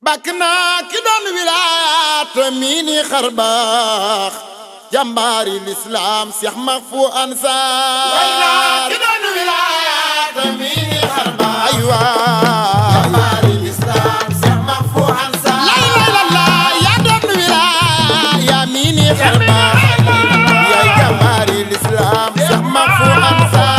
bàkk naa ki doon wilaat miini xar baax jàmbaari lislaam Seex Mahfou Ansar way naa ki doon wilaat miini xar baax ay waay jàmbaari lislaam Seex Mahfou Ansar lay la la yaa doon wilaat yaa miini xar baax yaay jàmbaari lislaam Seex Mahfou Ansar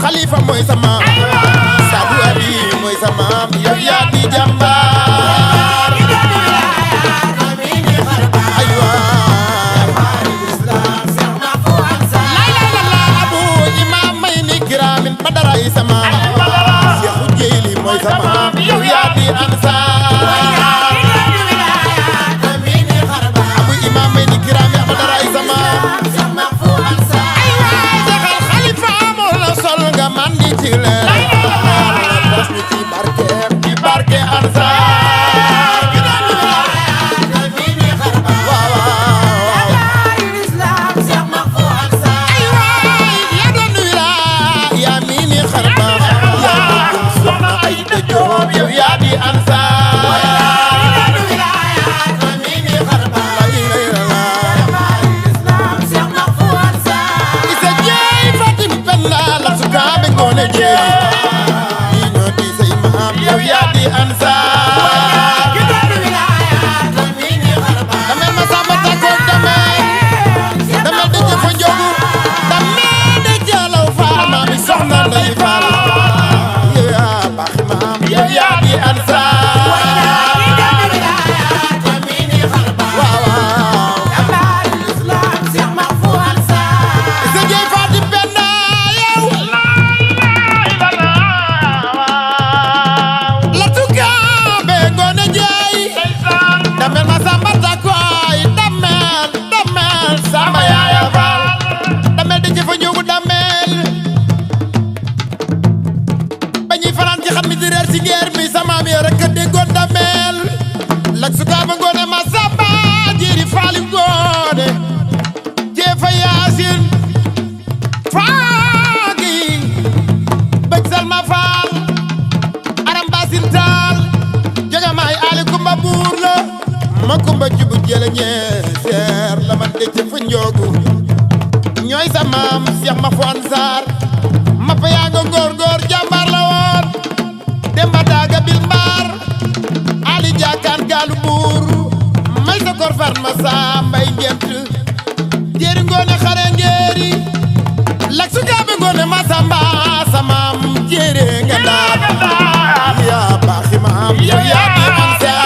Khalifa mooy sa maam Sadou Abi mooy sa maam yow yaa di jàmbaar aywa la abu imam may ni kiraamin badara yi sa maam Seexu Jeyli mooy sa maam yow yaa di Ansar abu imam may ni kiraamin badara yi sa maam mandi ci leer bas ni ci barke Ansar waaw l'islam Seex Mahfou Ansar ay waay yaa doon wilaaya yaa miini xar baax yaa bëgg soxna ay da Joob yow yaa di Ansar Ngoone Jeey ñi ñoo di say maam yow yaa di Ansar damel ma samba takkoog damel di jëfa njogu damel di jalaw faal maami soxna Ndey Faal yow yaa baaxi maam yow yaa di Ansar lak sukaaba ngoone ma samba jiri faali ngoone jeefa yaasin faagi bëj salma faal aram basin taal joga maay aali kumba buur la ma kumba jubu jële ñee seer la man de fa njoogu ñooy sa maam Seex Mahfou Ansar ma pa yaa nga góor jàmbaar la woon demba daaga bil mbaar ali jaakaan gaalu buur may sa kor far ma saa mbay ngent jéeri ngoone xare ngeeri lak su gaabe ngoone ma samba sa maam jéere nga daal yaa baaxi maam yow yaa di Ansar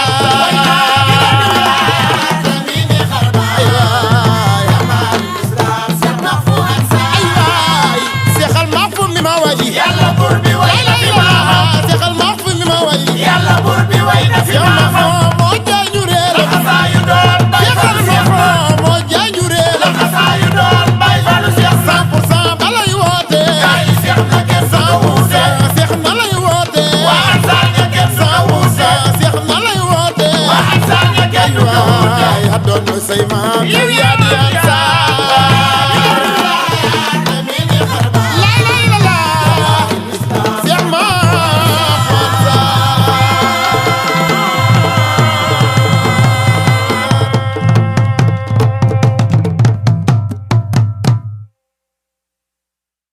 Seexal Mahfou mi ma way yàlla buur bi way na fi maama Seexal Mahfou mi ma way yàlla buur bi way na fi maama moo jaaju réer la xasaayu doon bay falu Seex moo jaaju réer la xasaayu doon bay falu Seex 100% balay woote gaay Seex na kenn sa wuute Seex na lay woote waa Ansar nga kenn sa wuute Seex na lay woote waa Ansar nga kenn sa wuute yaa doon say maam yow yaa di Ansar